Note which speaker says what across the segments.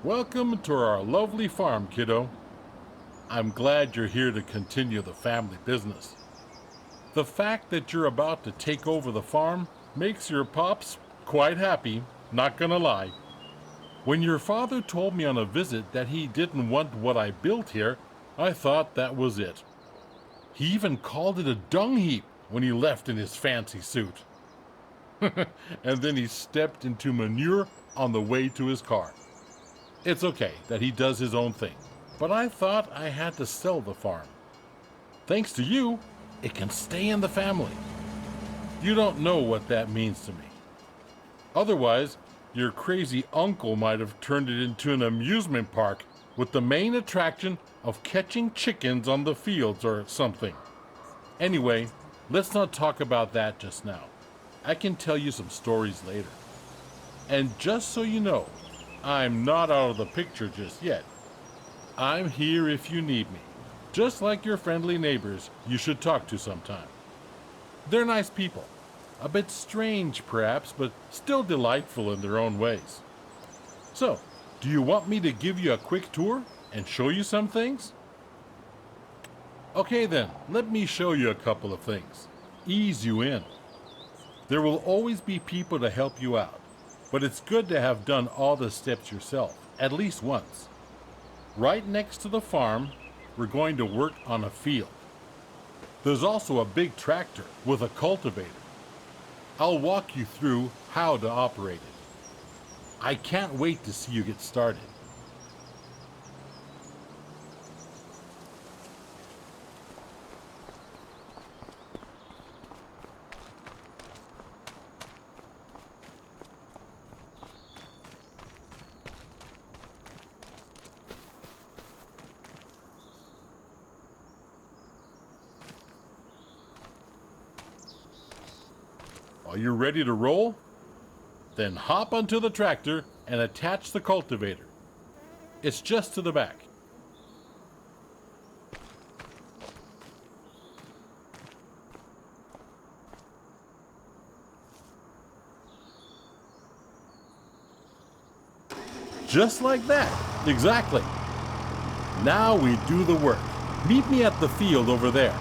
Speaker 1: Welcome to our lovely farm, kiddo. I'm glad you're here to continue the family business. The fact that you're about to take over the farm makes your pops quite happy, not gonna lie. When your father told me on a visit that he didn't want what I built here, I thought that was it. He even called it a dung heap when he left in his fancy suit. And then he stepped into manure on the way to his car. It's okay that he does his own thing, but I thought I had to sell the farm. Thanks to you, it can stay in the family. You don't know what that means to me. Otherwise, your crazy uncle might have turned it into an amusement park with the main attraction of catching chickens on the fields or something. Anyway, let's not talk about that just now. I can tell you some stories later. And just so you know, I'm not out of the picture just yet. I'm here if you need me, just like your friendly neighbors you should talk to sometime. They're nice people, a bit strange perhaps, but still delightful in their own ways. So, do you want me to give you a quick tour and show you some things? Okay then, let me show you a couple of things. Ease you in. There will always be people to help you out, but it's good to have done all the steps yourself, at least once. Right next to the farm, we're going to work on a field. There's also a big tractor with a cultivator. I'll walk you through how to operate it. I can't wait to see you get started. Are you ready to roll? Then hop onto the tractor and attach the cultivator. It's just to the back. Just like that. Exactly. Now we do the work. Meet me at the field over there.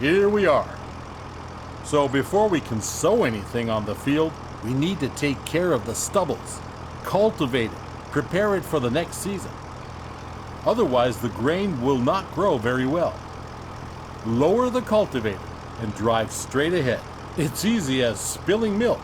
Speaker 1: Here we are. So before we can sow anything on the field, we need to take care of the stubbles, cultivate it, prepare it for the next season. Otherwise, the grain will not grow very well. Lower the cultivator and drive straight ahead. It's easy as spilling milk.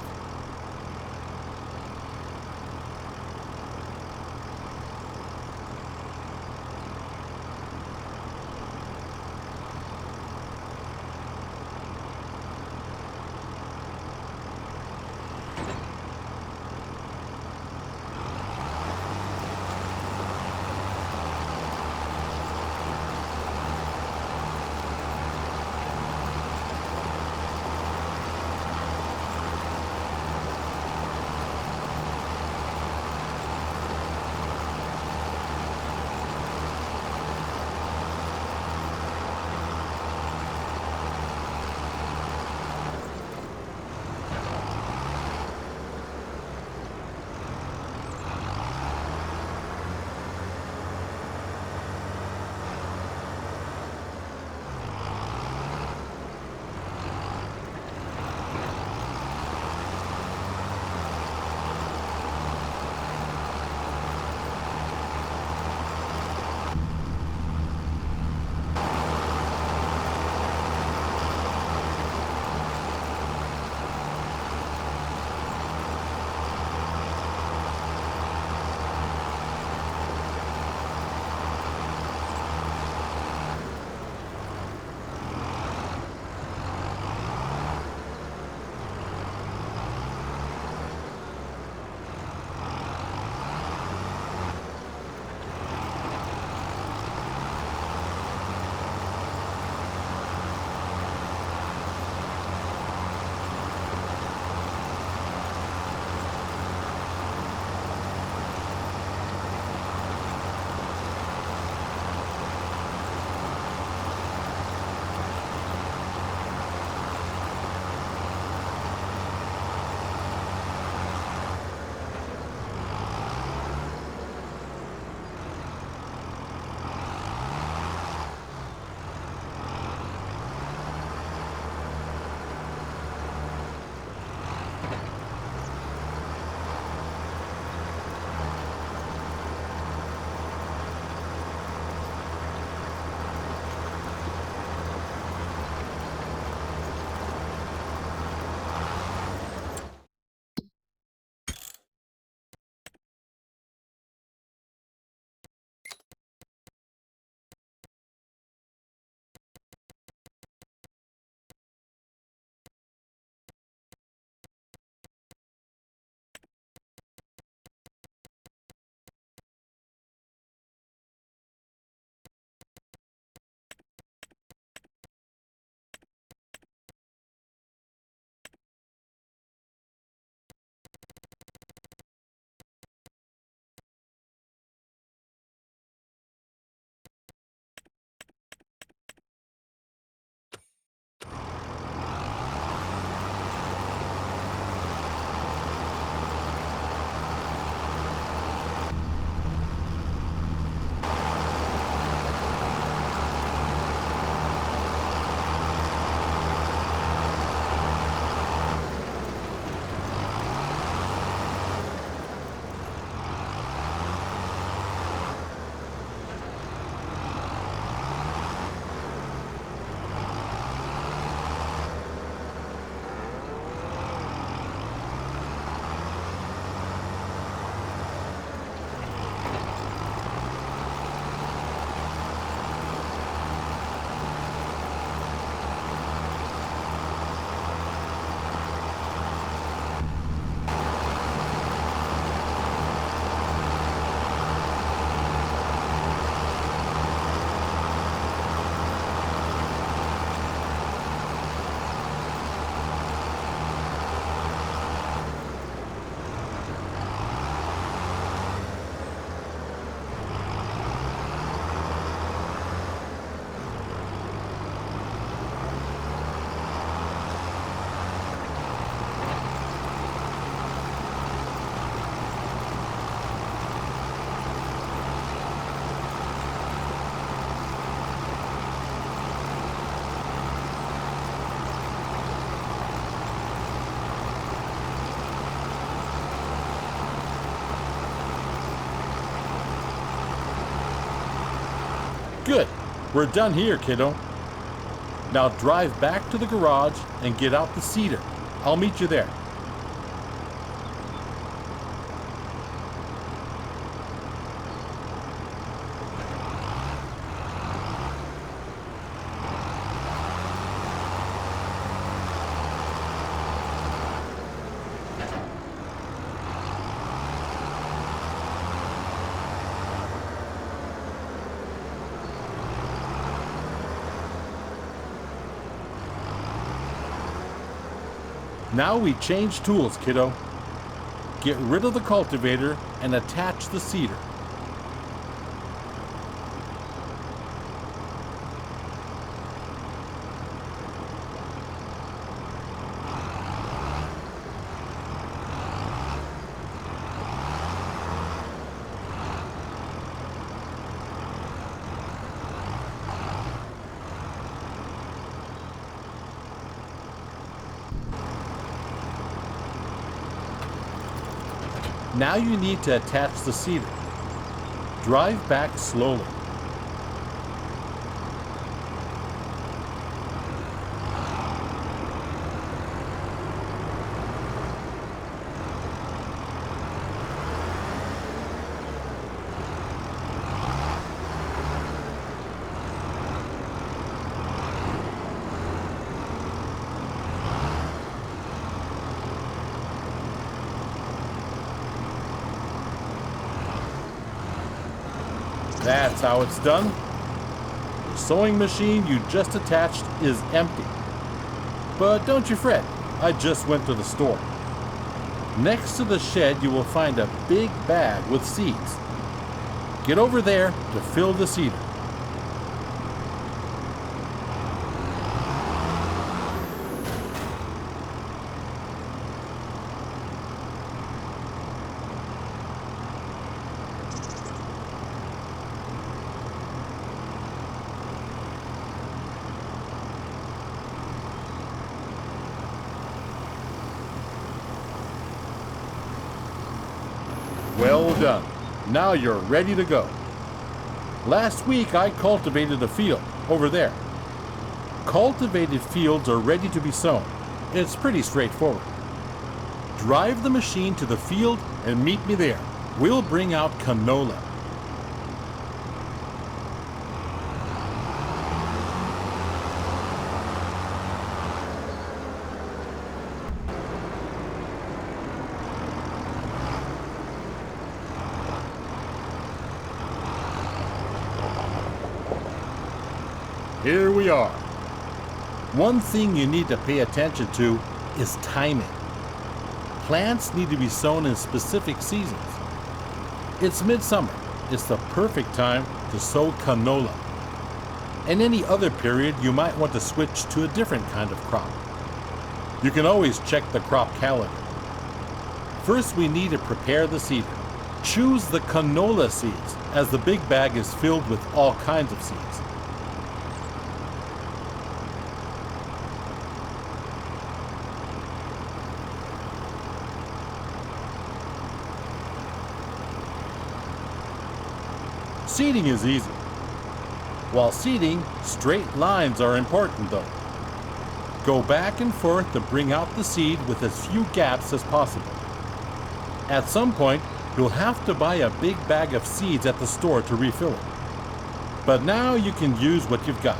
Speaker 1: Good. We're done here, kiddo. Now drive back to the garage and get out the cedar. I'll meet you there. Now we change tools, kiddo. Get rid of the cultivator and attach the cedar. Now you need to attach the cedar. Drive back slowly. That's how it's done. The sewing machine you just attached is empty. But don't you fret, I just went to the store. Next to the shed you will find a big bag with seeds. Get over there to fill the cedar. Well done. Now you're ready to go. Last week I cultivated a field over there. Cultivated fields are ready to be sown. It's pretty straightforward. Drive the machine to the field and meet me there. We'll bring out canola. Here we are. One thing you need to pay attention to is timing. Plants need to be sown in specific seasons. It's midsummer. It's the perfect time to sow canola. In any other period, you might want to switch to a different kind of crop. You can always check the crop calendar. First, we need to prepare the cedar. Choose the canola seeds, as the big bag is filled with all kinds of seeds. Seeding is easy. While seeding, straight lines are important though. Go back and forth to bring out the seed with as few gaps as possible. At some point, you'll have to buy a big bag of seeds at the store to refill it. But now you can use what you've got.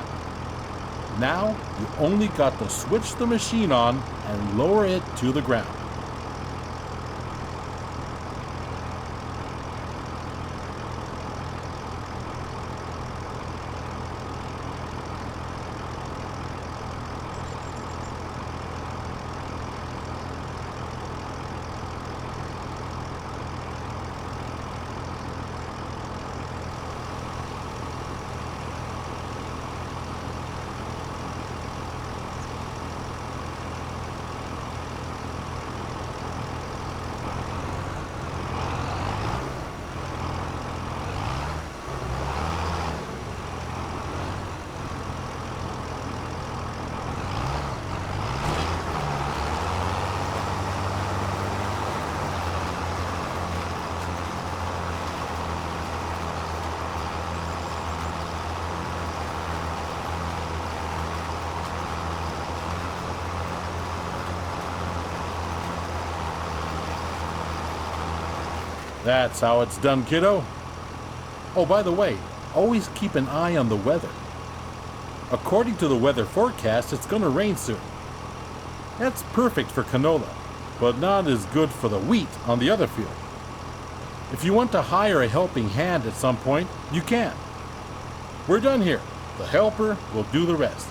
Speaker 1: Now, you only got to switch the machine on and lower it to the ground. That's how it's done, kiddo. Oh, by the way, always keep an eye on the weather. According to the weather forecast, it's going to rain soon. That's perfect for canola, but not as good for the wheat on the other field. If you want to hire a helping hand at some point, you can. We're done here. The helper will do the rest.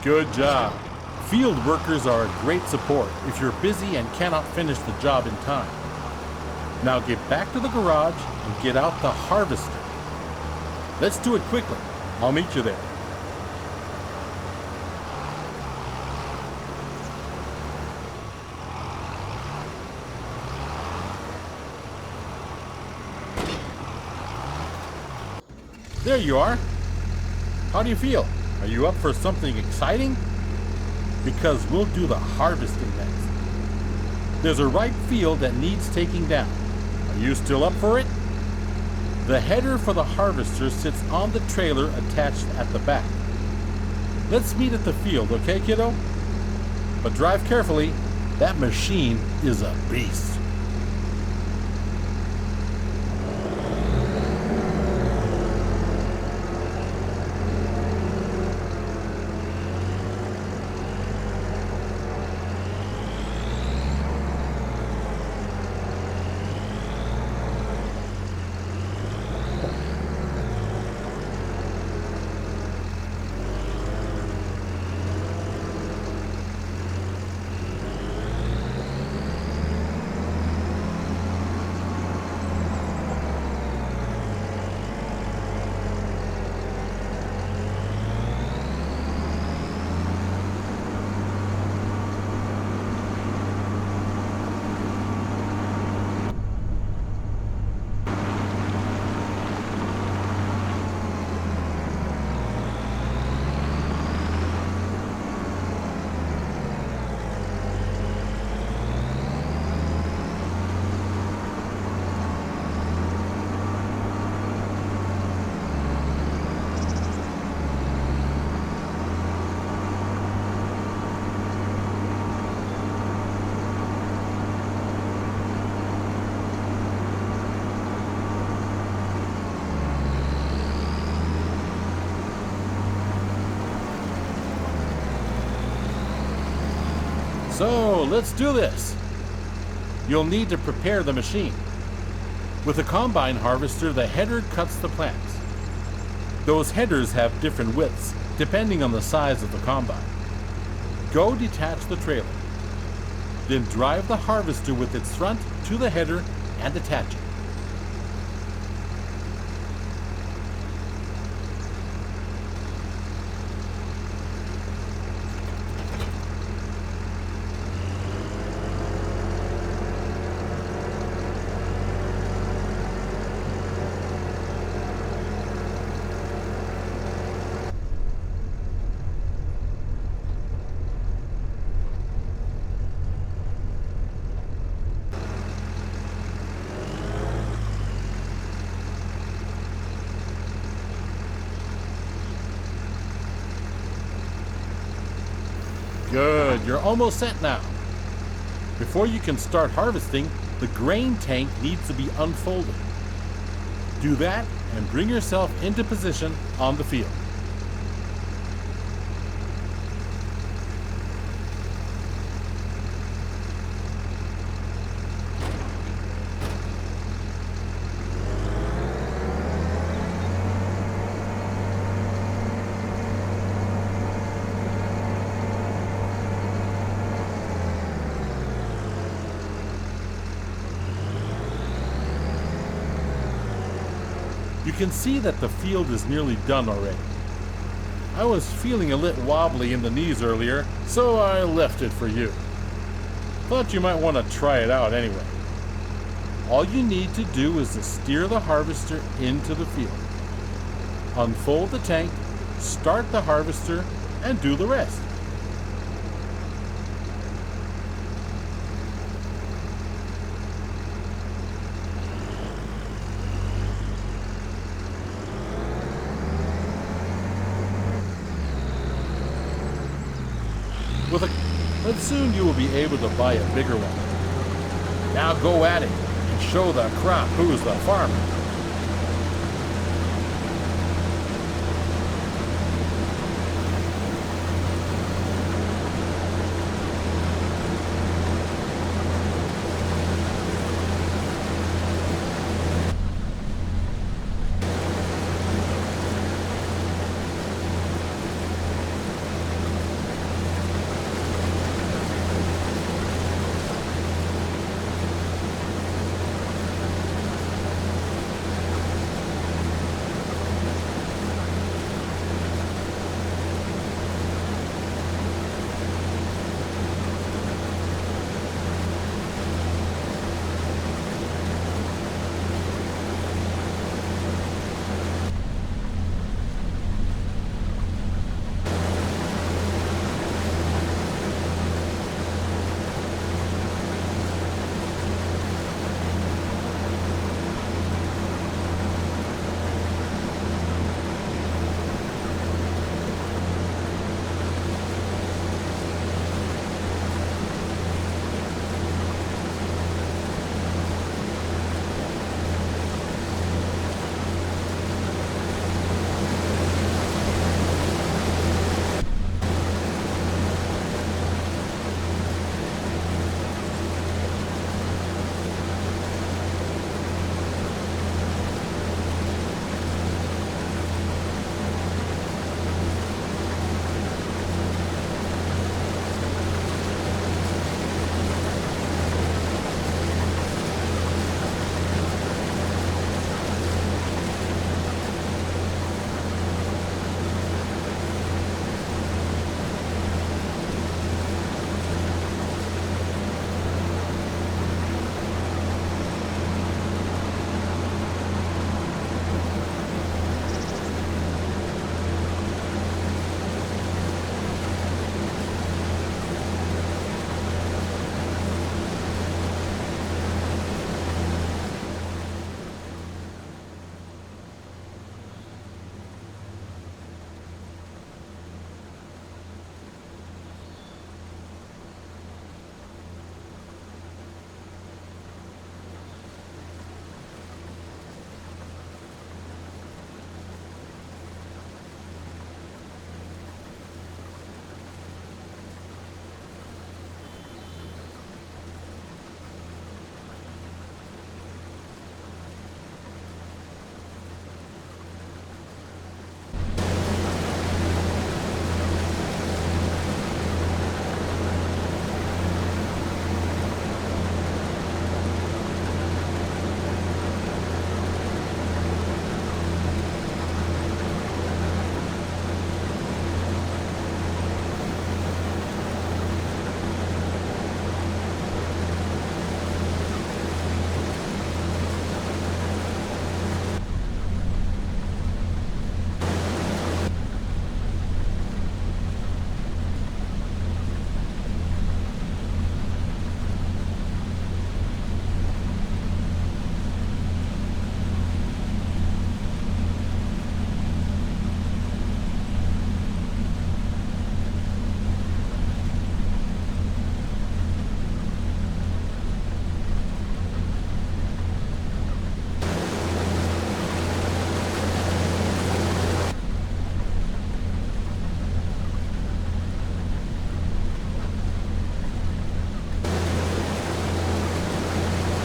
Speaker 1: Good job. Field workers are a great support if you're busy and cannot finish the job in time. Now get back to the garage and get out the harvester. Let's do it quickly. I'll meet you there. There you are. How do you feel? Are you up for something exciting? Because we'll do the harvesting next. There's a ripe field that needs taking down. Are you still up for it? The header for the harvester sits on the trailer attached at the back. Let's meet at the field, okay, kiddo? But drive carefully. That machine is a beast. So let's do this. You'll need to prepare the machine. With a combine harvester, the header cuts the plants. Those headers have different widths, depending on the size of the combine. Go detach the trailer. Then drive the harvester with its front to the header and attach it. Good, you're almost set now. Before you can start harvesting, the grain tank needs to be unfolded. Do that and bring yourself into position on the field. You can see that the field is nearly done already. I was feeling a little wobbly in the knees earlier, so I left it for you. Thought you might want to try it out anyway. All you need to do is to steer the harvester into the field. Unfold the tank, start the harvester, and do the rest. with a, but soon you will be able to buy a bigger one. Now go at it and show the crop who's the farmer.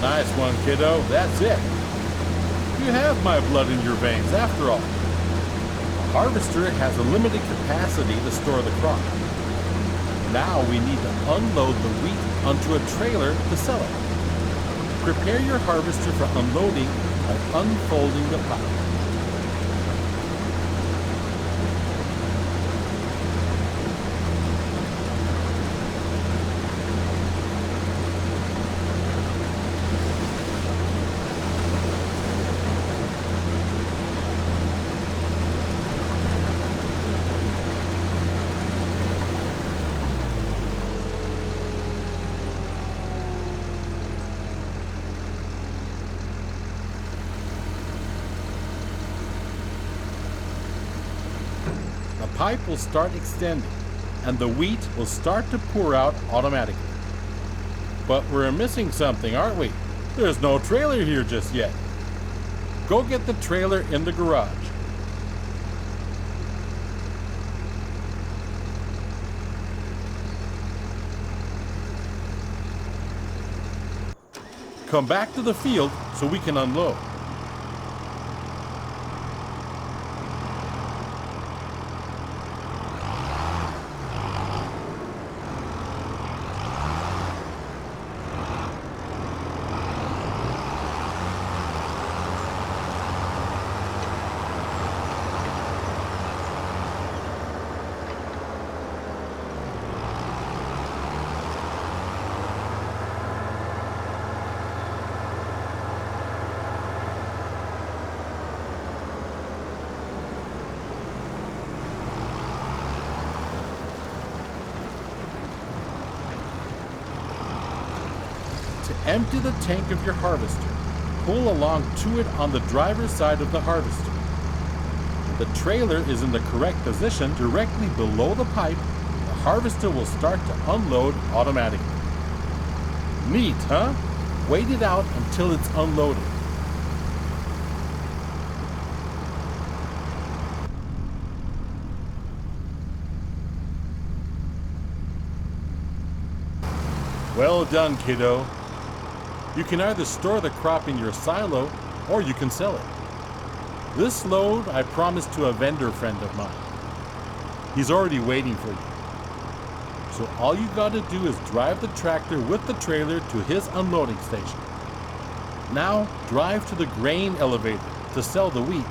Speaker 1: Nice one, kiddo. That's it. You have my blood in your veins, after all. A harvester has a limited capacity to store the crop. Now we need to unload the wheat onto a trailer to sell it. Prepare your harvester for unloading by unfolding the pile. The pipe will start extending. and the wheat will start to pour out automatically. But we're missing something, aren't we? There's no trailer here just yet. Go get the trailer in the garage. Come back to the field so we can unload. To empty the tank of your harvester, pull along to it on the driver's side of the harvester. When the trailer is in the correct position directly below the pipe, the harvester will start to unload automatically. Neat, huh? Wait it out until it's unloaded. Well done, kiddo. You can either store the crop in your silo or you can sell it. This load I promised to a vendor friend of mine. He's already waiting for you. So all you gotta do is drive the tractor with the trailer to his unloading station. Now drive to the grain elevator to sell the wheat.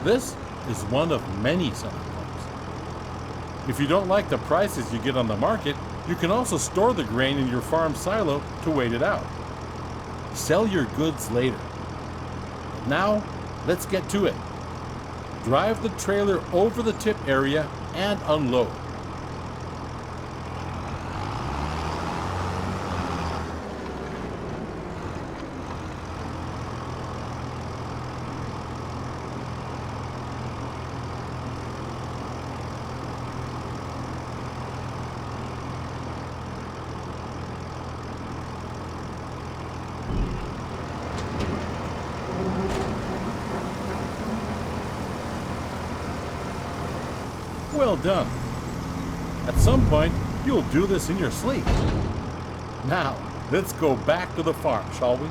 Speaker 1: This is one of many selling points. If you don't like the prices you get on the market, you can also store the grain in your farm silo to wait it out. Sell your goods later. But now, let's get to it. Drive the trailer over the tip area and unload. Well done. At some point, you'll do this in your sleep. Now, let's go back to the farm, shall we?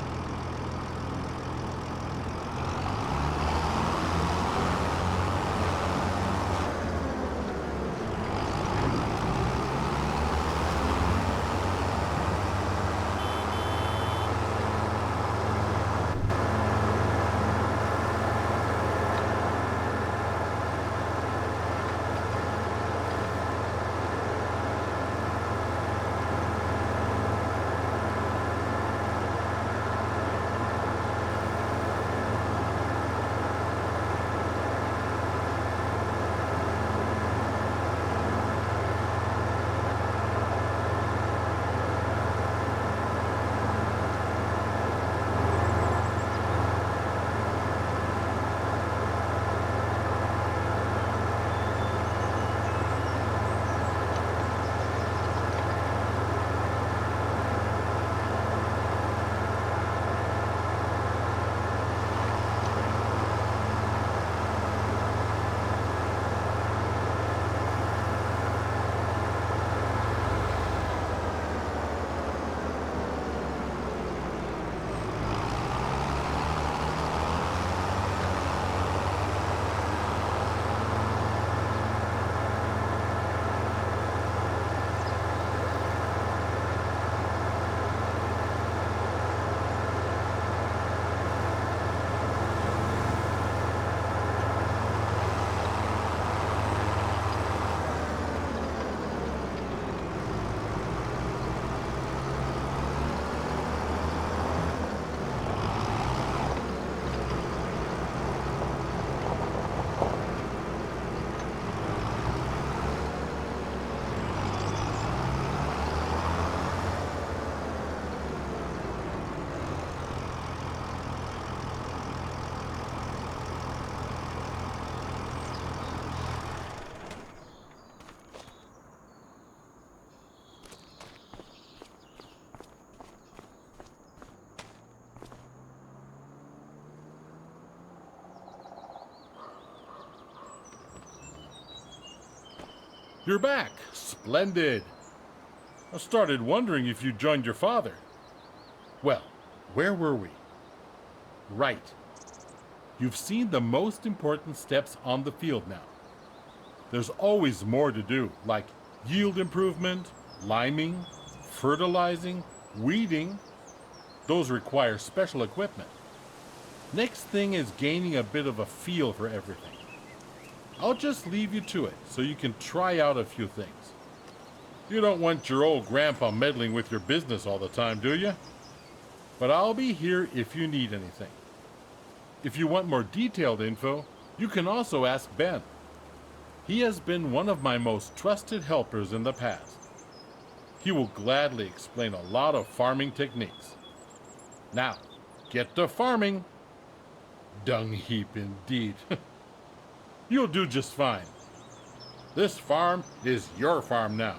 Speaker 1: You're back. Splendid. I started wondering if you joined your father. Well, where were we? Right. You've seen the most important steps on the field now. There's always more to do, like yield improvement, liming, fertilizing, weeding. Those require special equipment. Next thing is gaining a bit of a feel for everything. I'll just leave you to it so you can try out a few things. You don't want your old grandpa meddling with your business all the time, do you? But I'll be here if you need anything. If you want more detailed info, you can also ask Ben. He has been one of my most trusted helpers in the past. He will gladly explain a lot of farming techniques. Now, get to farming. Dung heap indeed. You'll do just fine. This farm is your farm now.